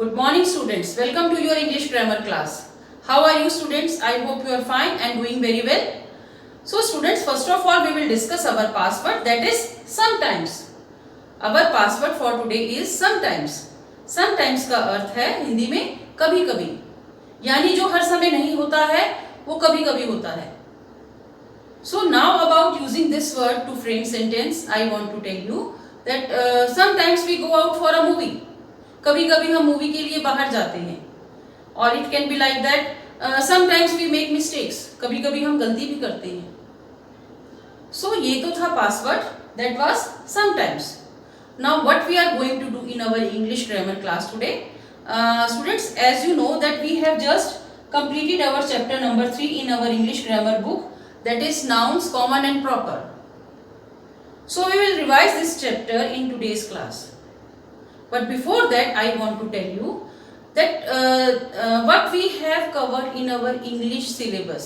Good morning students. Welcome to your English grammar class. How are you students? I hope you are fine and doing very well. So students, first of all we will discuss our password, that is sometimes. Our password for today is sometimes. Sometimes का अर्थ है हिंदी में कभी कभी, यानी जो हर समय नहीं होता है वो कभी कभी होता है. So now about using this word to frame sentence, I want to tell you that sometimes we go out for a movie. कभी कभी हम मूवी के लिए बाहर जाते हैं. और it can be like that sometimes we make mistakes, कभी कभी हम गलती भी करते हैं. सो ये तो था password, that was sometimes. Now what we are going to do in our English grammar class today. Students, as you know that we have just completed our chapter number 3 in our English grammar book, that is nouns, common and proper. So we will revise this chapter in today's class. But before that, I want to tell you that what we have covered in our English syllabus.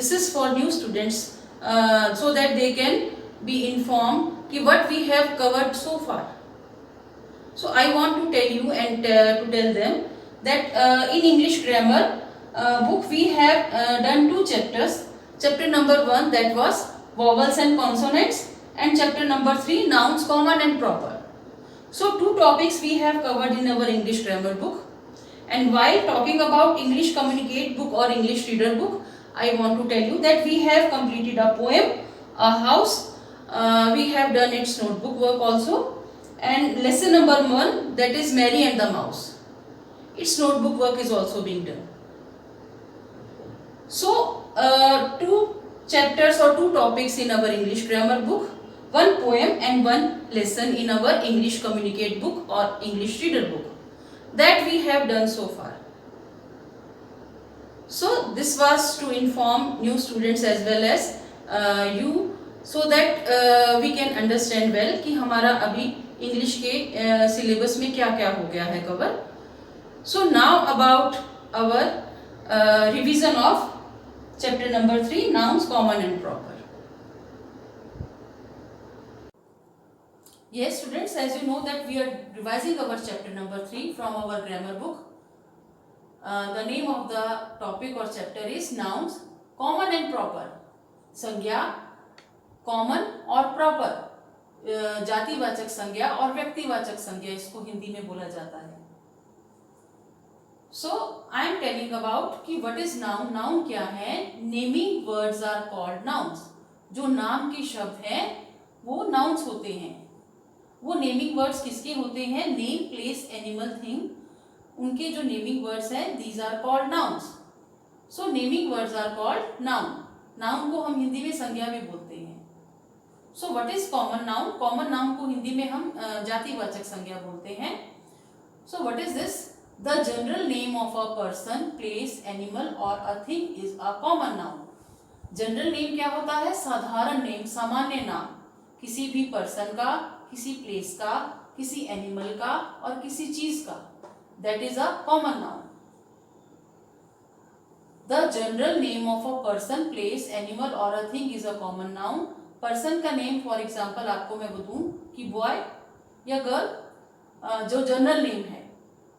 This is for new students, so that they can be informed कि what we have covered so far. So I want to tell you and to tell them that in English grammar book we have done two chapters. Chapter number 1, that was vowels and consonants, and chapter number 3, nouns, common and proper. So two topics we have covered in our English grammar book. And while talking about English Communicate book or English Reader book, I want to tell you that we have completed a poem, a house. We have done its notebook work also. And lesson number 1, that is Mary and the Mouse. Its notebook work is also being done. So two chapters or two topics in our English grammar book. One poem and one lesson in our English Communicate book or English Reader book, that we have done so far. So this was to inform new students as well as you, so that we can understand well कि हमारा अभी English के syllabus में क्या क्या हो गया है cover. So now about our revision of chapter number 3, nouns, common and proper. Yes students, as you know that we are revising our chapter number 3 from our grammar book. The name of the topic or chapter is nouns, common and proper. संज्ञा, common और proper, जातिवाचक संज्ञा और व्यक्तिवाचक संज्ञा, इसको हिंदी में बोला जाता है. So I am telling about कि what is noun. Noun क्या है? Naming words are called nouns. जो नाम के शब्द हैं वो nouns होते हैं. वो नेमिंग वर्ड्स किसके होते हैं? नेम, प्लेस, एनिमल, थिंग, उनके जो नेमिंग वर्ड्स हैं these are called nouns. So naming words are called noun. Noun को हम हिंदी में संज्ञा भी बोलते हैं. So what is common noun? Common noun को हिंदी में हम जातिवाचक संज्ञा बोलते हैं. So what is this? The general name of a person, place, animal और a thing is a common noun. General name क्या होता है? साधारण नेम, सामान्य नाम, किसी भी पर्सन का, किसी प्लेस का, किसी एनिमल का और किसी चीज का, that is a common noun. The general name of a person, place, animal और a thing is a common noun. Person का नेम फॉर एग्जांपल आपको मैं बताऊं कि बॉय या गर्ल, जो जनरल नेम है.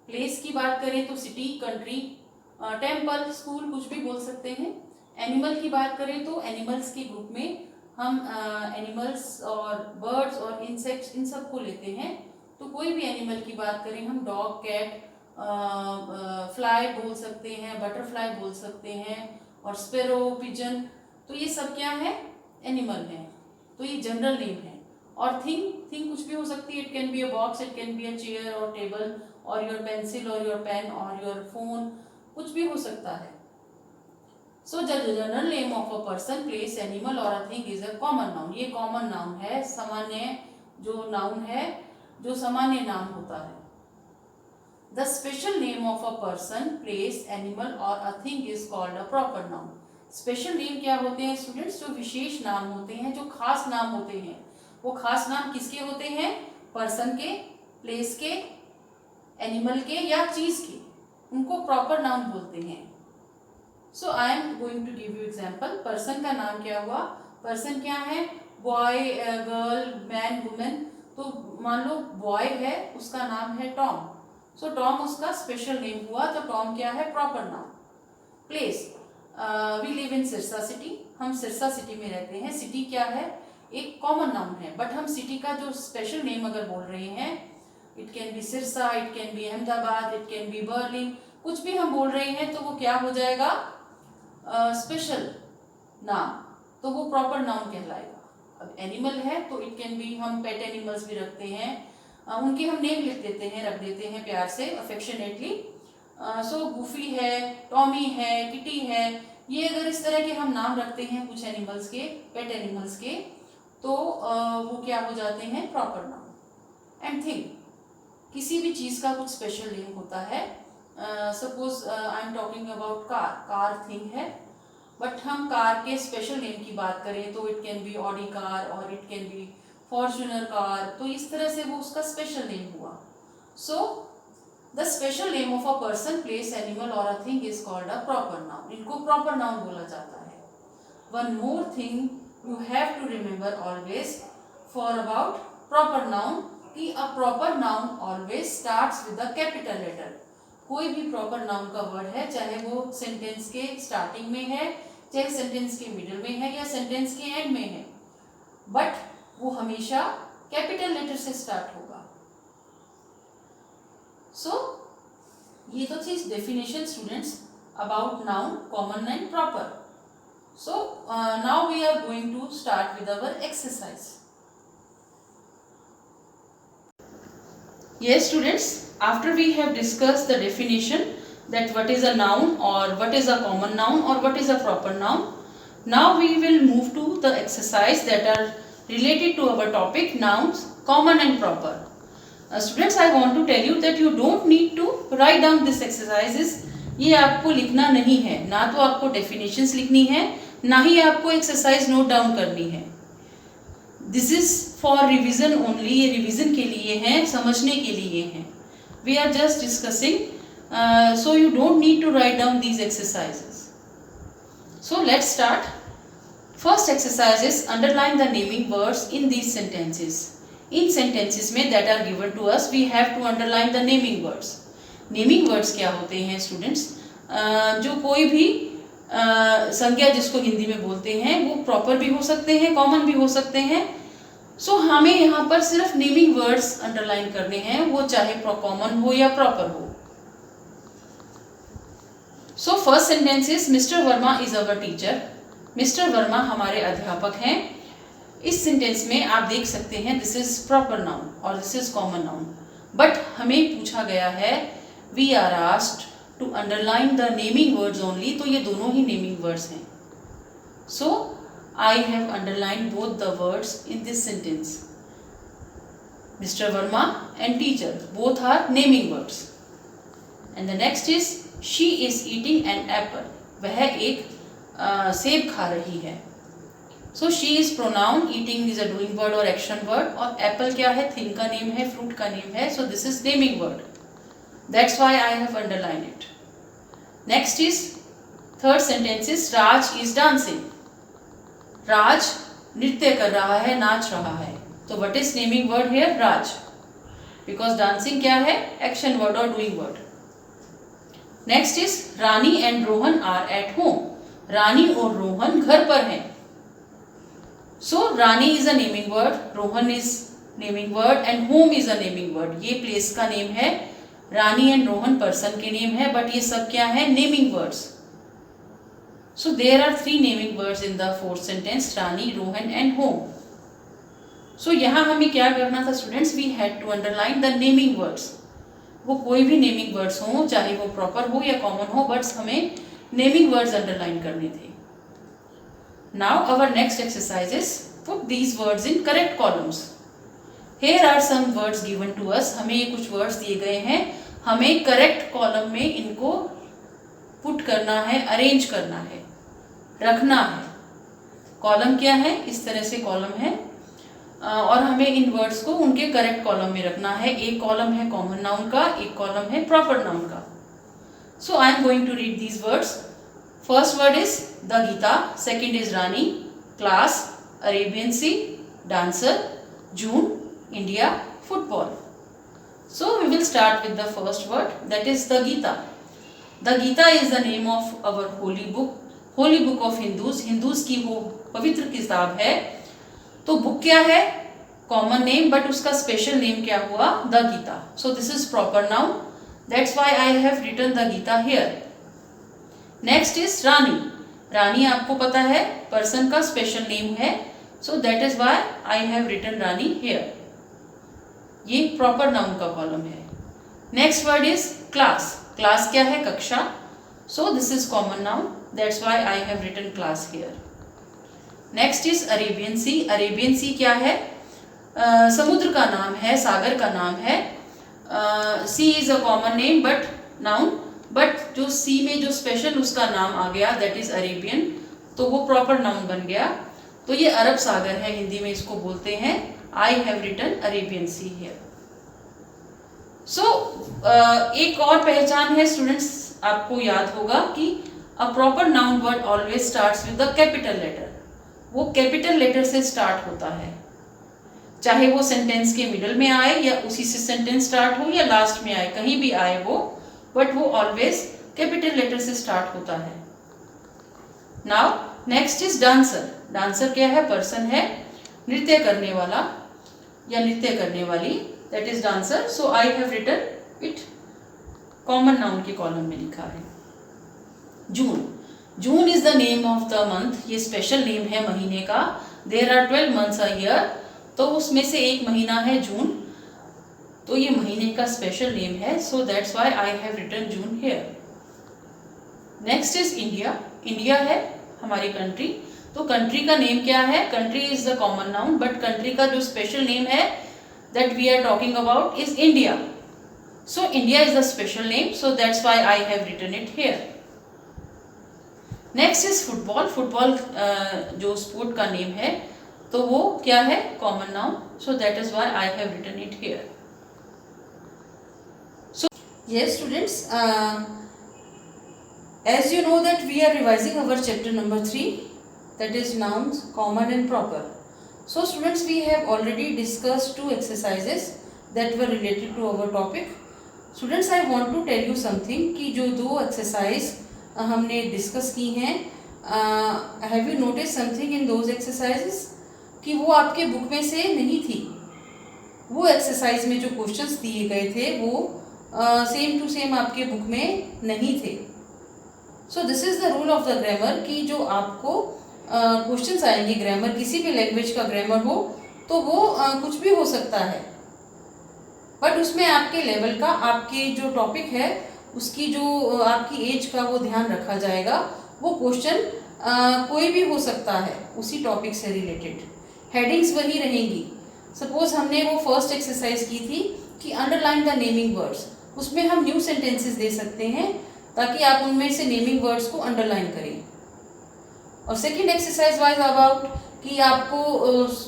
प्लेस की बात करें तो सिटी, कंट्री, टेम्पल, स्कूल, कुछ भी बोल सकते हैं. एनिमल की बात करें तो एनिमल्स के ग्रुप में हम एनिमल्स और बर्ड्स और इंसेक्ट्स इन सब को लेते हैं. तो कोई भी एनिमल की बात करें हम डॉग, कैट, फ्लाई बोल सकते हैं, बटरफ्लाई बोल सकते हैं और स्पैरो, पिजन. तो ये सब क्या है? एनिमल है. तो ये जनरल नेम है. और थिंग कुछ भी हो सकती है. It can be a box, it can be a chair और टेबल और योर पेंसिल और योर पेन और योर फोन, कुछ भी हो सकता है. So the general name of a person, place, animal or a thing is a common noun. ये common noun है, सामान्य जो noun है, जो सामान्य नाम होता है. The special name of a person, place, animal or a thing is called a proper noun. Special name क्या होते हैं students? जो विशेष नाम होते हैं, जो खास नाम होते हैं. वो खास नाम किसके होते हैं? person के, place के, animal के या चीज के, उनको proper noun बोलते हैं. So I am going to give you example. Person का नाम क्या हुआ? पर्सन क्या है? Boy, girl, man, women. तो मान लो बॉय है, उसका नाम है टॉम. सो टॉम उसका स्पेशल नेम हुआ, तो टॉम क्या है? Proper noun. Place, we live in Sirsa city, हम सिरसा सिटी में रहते हैं। सिटी क्या है? एक कॉमन नाउन है, बट हम सिटी का जो स्पेशल नेम अगर बोल रहे हैं, it can B Sirsa, it can B Ahmedabad, it can B Berlin, कुछ भी हम बोल रहे हैं तो वो क्या हो जाएगा? स्पेशल नाम, तो वो प्रॉपर नाउन कहलाएगा। अब एनिमल है तो इट कैन बी, हम पेट एनिमल्स भी रखते हैं, उनके हम नेम लिख देते हैं, रख देते हैं प्यार से, अफेक्शनेटली। सो गूफी है, टॉमी है, किटी है, ये अगर इस तरह के हम नाम रखते हैं कुछ एनिमल्स के, पेट एनिमल्स के, तो वो क्या हो जाते हैं? Proper noun. एंड थिंग, किसी भी चीज़ का कुछ स्पेशल नेम होता है। Suppose I am talking about car, car thing है, बट हम कार के स्पेशल नेम की बात करें तो it can be Audi car और it can be Fortuner car, तो इस तरह से वो उसका स्पेशल नेम हुआ। So the special name of a person, place, animal और a thing is called a proper noun. इनको प्रॉपर नाउन बोला जाता है। One more thing you have to remember always for about proper noun, कि a proper noun always starts with a capital letter. कोई भी proper noun का word है, चाहे वो सेंटेंस के स्टार्टिंग में है, चाहे सेंटेंस के मिडिल में है या सेंटेंस के एंड में है, बट वो हमेशा कैपिटल लेटर से स्टार्ट होगा। सो ये तो थी definition students about noun, common and proper. So now we are going to start with our exercise. Yes students, after we have discussed the definition that what is a noun or what is a common noun or what is a proper noun, now we will move to the exercise that are related to our topic nouns, common and proper. Students, I want to tell you that you don't need to write down this exercises. ये आपको लिखना नहीं है, ना तो आपको definitions लिखनी है, ना ही आपको exercise note down करनी है। This is for revision only, ये रिविजन के लिए है, समझने के लिए है। We are just discussing, so you don't need to write down these exercises. So let's start. First exercise is underline the naming words in these sentences. इन सेंटेंसेस में that are given to us, we have to underline the naming words. Naming words क्या होते हैं students? जो कोई भी संज्ञा जिसको हिंदी में बोलते हैं, वो प्रॉपर भी हो सकते हैं, कॉमन भी हो सकते हैं। सो हमें यहाँ पर सिर्फ नेमिंग वर्ड्स अंडरलाइन करने हैं, वो चाहे कॉमन हो या प्रॉपर हो। So first sentence is mister Verma is our teacher. Mister Verma हमारे अध्यापक हैं। इस सेंटेंस में आप देख सकते हैं दिस इज प्रॉपर नाउन और this is common noun, but हमें पूछा गया है, we are asked to underline the naming words only, तो ये दोनों ही नेमिंग वर्ड्स हैं। सो I have underlined both the words in this sentence. Mr. Verma and teacher, both are naming words. And the next is she is eating an apple. वह एक सेब खा रही है। So she is pronoun, eating is a doing word or action word, और apple क्या है? thing का name है, fruit का name है, so this is naming word. That's why I have underlined it. Next is third sentence is Raj is dancing. राज नृत्य कर रहा है, नाच रहा है, तो what is naming word here? Raj, because dancing क्या है? एक्शन वर्ड और doing word. Next is Rani and Rohan are at home. Rani और रोहन घर पर हैं। So Rani is a naming word, Rohan is naming word and home is a naming word. ये place का name है, रानी एंड रोहन पर्सन के नेम है, बट ये सब क्या है? Naming words. So there are three naming words in the fourth sentence, Rani, Rohan and home. So यहाँ हमें क्या करना था students? We had to underline the naming words. वो कोई भी naming words हो, चाहे वो proper हो या common हो, बट हमें naming words underline करने थे। Now our next exercise is put these words in correct columns. Here are some words given to us. हमें ये कुछ words दिए गए हैं, हमें correct column में इनको put करना है, arrange करना है, रखना है। कॉलम क्या है? इस तरह से कॉलम है, और हमें इन वर्ड्स को उनके करेक्ट कॉलम में रखना है। एक कॉलम है कॉमन नाउन का, एक कॉलम है प्रॉपर नाउन का। So I am going to read these words. First word is the Gita, second is Rani, class, Arabian Sea, dancer, June, India, football. So we will start with the first word, that is the Gita. The Gita is the name of our holy book of Hindus. Hindus की वो पवित्र किताब है. तो book क्या है? Common name, but उसका special name क्या हुआ? The Gita. So this is proper noun, that's why I have written the Gita here. Next is Rani. Rani आपको पता है पर्सन का स्पेशल नेम है, so that is why I have written Rani here. ये proper noun का कॉलम है. Next word is class. Class क्या है? कक्षा. So this is common noun, that's why I have written class here. Next is Arabian Sea. Arabian Sea क्या है? समुद्र का नाम है, सागर का नाम है. Sea is a common name but noun, but जो सी में जो स्पेशल उसका नाम आ गया दैट इज अरेबियन, तो वो प्रॉपर नाउन बन गया. तो ये अरब सागर है, हिंदी में इसको बोलते हैं. I have written Arabian Sea here. So एक और पहचान है स्टूडेंट्स, आपको याद होगा कि a proper noun word always starts with the capital letter. वो कैपिटल लेटर से स्टार्ट होता है, चाहे वो सेंटेंस के मिडल में आए या उसी से सेंटेंस स्टार्ट हो या लास्ट में आए, कहीं भी आए वो, बट वो ऑलवेज कैपिटल लेटर से स्टार्ट होता है. Now next is dancer. Dancer क्या है? पर्सन है, नृत्य करने वाला या नृत्य करने वाली, that is dancer. So I have written it common noun के कॉलम में लिखा है. June. June is the name of the month. ये स्पेशल नेम है महीने का. There are 12 months a year, तो उसमें से एक महीना है जून, तो ये महीने का स्पेशल नेम है. So that's why I have written June here. Next is India. India है हमारी कंट्री. तो कंट्री का नेम क्या है? Country is the common noun, but country का जो स्पेशल नेम है that we are talking about is India. So India is the special name, so that's why I have written it here. Next is football. Football जो sport का name है, तो वो क्या है? Common noun. So that is why I have written it here. So yes students, as you know that we are revising our chapter number 3, that is nouns, common and proper. So students, we have already discussed 2 exercises that were related to our topic. Students, I want to tell you something कि जो 2 exercise हमने discuss की हैं, have you notice something in those exercises कि वो आपके book में से नहीं थी. वो एक्सरसाइज में जो क्वेश्चंस दिए गए थे वो सेम टू सेम आपके बुक में नहीं थे. So this is the rule of the grammar कि जो आपको क्वेश्चंस आएंगे ग्रामर, किसी भी लैंग्वेज का ग्रामर हो तो वो कुछ भी हो सकता है, बट उसमें आपके लेवल का, आपके जो टॉपिक है उसकी जो आपकी एज का वो ध्यान रखा जाएगा. वो क्वेश्चन कोई भी हो सकता है उसी टॉपिक से रिलेटेड. हेडिंग्स वही रहेंगी. सपोज हमने वो फर्स्ट एक्सरसाइज की थी कि अंडरलाइन द नेमिंग वर्ड्स, उसमें हम न्यू सेंटेंसेस दे सकते हैं ताकि आप उनमें से नेमिंग वर्ड्स को अंडरलाइन करें. और सेकेंड एक्सरसाइज वाइज अबाउट कि आपको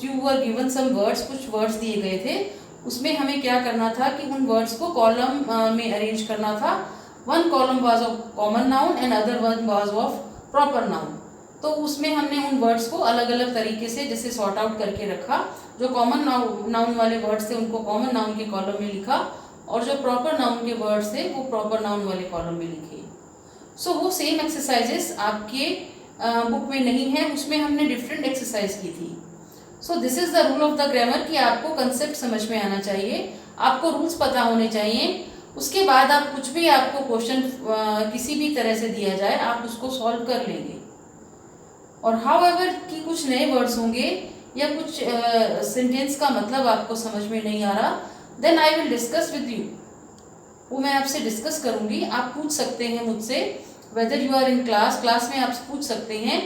you were given some words, कुछ वर्ड्स दिए गए थे, उसमें हमें क्या करना था कि उन वर्ड्स को कॉलम में अरेंज करना था. One column was of common noun and other one was of proper noun. तो उसमें हमने उन वर्ड्स को अलग अलग तरीके से जैसे सॉर्ट आउट करके रखा. जो कॉमन नाउन वाले वर्ड्स थे उनको कॉमन नाउन के कॉलम में लिखा, और जो प्रॉपर नाउन के वर्ड्स थे वो प्रॉपर नाउन वाले कॉलम में लिखे. सो वो सेम एक्सरसाइजेस आपके बुक में नहीं है, उसमें हमने डिफरेंट एक्सरसाइज की थी. So this is the rule of the grammar कि आपको कंसेप्ट समझ में आना चाहिए, आपको रूल्स पता होने चाहिए. उसके बाद आप कुछ भी आपको क्वेश्चन किसी भी तरह से दिया जाए आप उसको सॉल्व कर लेंगे. और हाउएवर कि कुछ नए वर्ड्स होंगे या कुछ सेंटेंस का मतलब आपको समझ में नहीं आ रहा, then I will discuss with you. वो मैं आपसे डिस्कस करूँगी. आप पूछ सकते हैं मुझसे, whether you are in class में आप पूछ सकते हैं.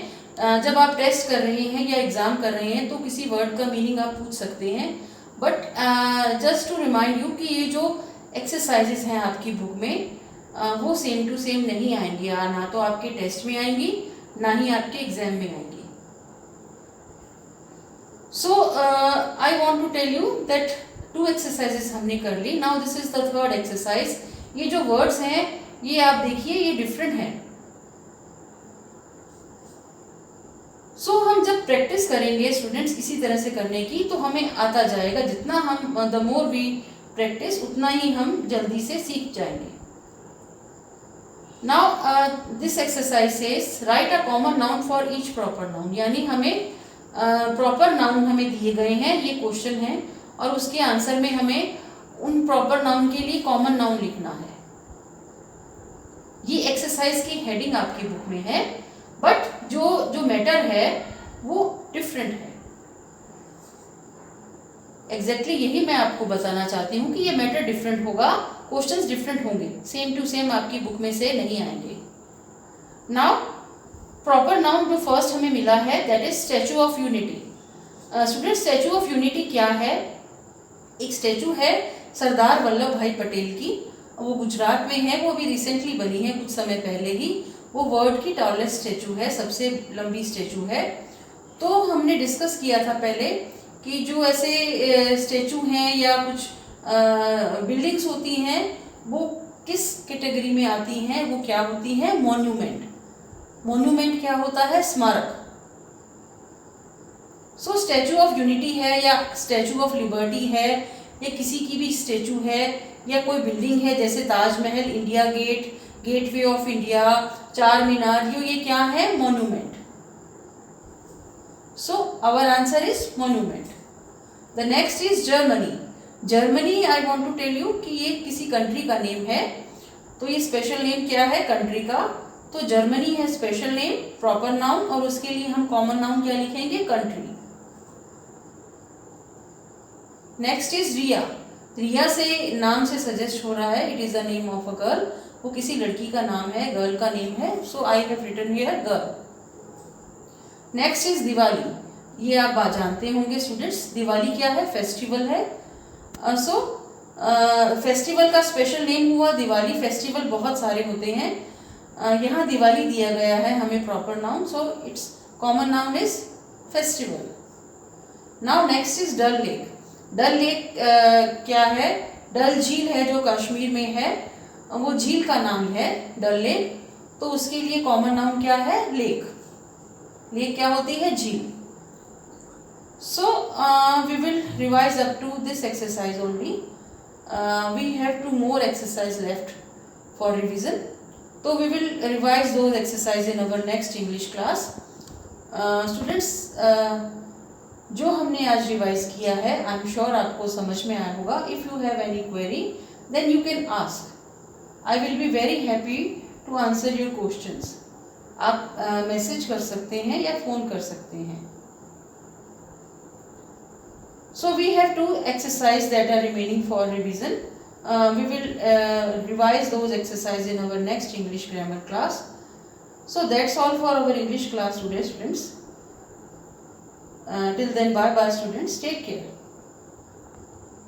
जब आप टेस्ट कर रहे हैं या एग्ज़ाम कर रहे हैं तो किसी वर्ड का मीनिंग आप पूछ सकते हैं. But just to remind you कि ये जो एक्सरसाइजेस हैं आपकी बुक में वो सेम टू सेम नहीं आएंगी, ना तो आपके टेस्ट में आएंगी ना ही आपके एग्जाम में आएंगी. So I want to tell you that 2 exercises हमने कर ली. Now this is the third exercise. ये जो वर्ड्स हैं ये आप देखिए ये डिफरेंट हैं. सो हम जब प्रैक्टिस करेंगे स्टूडेंट्स इसी तरह से करने की तो हमें आता जाएगा. जितना हम द मोर वी प्रैक्टिस उतना ही हम जल्दी से सीख जाएंगे। Now this exercise says right a common noun for each proper noun, यानी हमें प्रॉपर नाउन हमें दिए गए हैं, ये क्वेश्चन है, और उसके आंसर में हमें उन प्रॉपर नाउन के लिए कॉमन नाउन लिखना है। ये एक्सरसाइज की हेडिंग आपकी बुक में है, बट जो मैटर है वो डिफरेंट है। एग्जैक्टली यही मैं आपको बताना चाहती हूँ कि ये मैटर डिफरेंट होगा, क्वेश्चंस डिफरेंट होंगे, सेम टू सेम आपकी बुक में से नहीं आएंगे। नाउ प्रॉपर नाउन जो फर्स्ट हमें मिला है that is statue of unity. Student, statue of unity क्या है? एक स्टैचू है सरदार वल्लभ भाई पटेल की, वो गुजरात में है, वो अभी रिसेंटली बनी है, कुछ समय पहले ही। वो वर्ल्ड की टॉलेस्ट स्टैचू है, सबसे लंबी स्टैचू है। तो हमने डिस्कस किया था पहले कि जो ऐसे स्टैचू हैं या कुछ बिल्डिंग्स होती हैं वो किस कैटेगरी में आती हैं, वो क्या होती हैं? मॉन्यूमेंट। मॉन्यूमेंट क्या होता है? स्मारक। सो स्टैचू ऑफ यूनिटी है या स्टैचू ऑफ लिबर्टी है या किसी की भी स्टैचू है या कोई बिल्डिंग है जैसे Taj Mahal, India gate, gateway of India, Char Minar, ये क्या है? Monument. So our answer is monument. The next is Germany. Germany I want to tell you कि ये किसी कंट्री का नेम है, तो ये स्पेशल नेम क्या है? कंट्री का। तो जर्मनी है स्पेशल नेम, प्रॉपर नाउन, और उसके लिए हम कॉमन नाउन क्या लिखेंगे? कंट्री। नेक्स्ट इज रिया। रिया से नाम से सजेस्ट हो रहा है, it is the name of a girl, वो किसी लड़की का नाम है, गर्ल का नेम है, so I have written here girl. Next is Diwali. ये आप जानते होंगे स्टूडेंट्स, दिवाली क्या है? फेस्टिवल है। सो फेस्टिवल का स्पेशल नेम हुआ दिवाली। फेस्टिवल बहुत सारे होते हैं, यहाँ दिवाली दिया गया है हमें proper noun, so it's common noun is festival. Now next is Dal lake. Dal lake क्या है? डल झील है जो कश्मीर में है, वो झील का नाम है डल लेक, तो उसके लिए कॉमन नाउन क्या है? लेक। लेक क्या होती है? झील। So we will revise up to this exercise only. We have 2 more exercise left for revision. So we will revise those exercise in our next English class. Students, जो हमने आज revise किया है I am sure आपको समझ में आया होगा. If you have any query then you can ask. I will be very happy to answer your questions. आप मैसेज कर सकते हैं या फ़ोन कर सकते हैं. So we have 2 exercises that are remaining for revision. We will revise those exercises in our next English grammar class. So that's all for our English class today, students. Till then, bye bye students. Take care.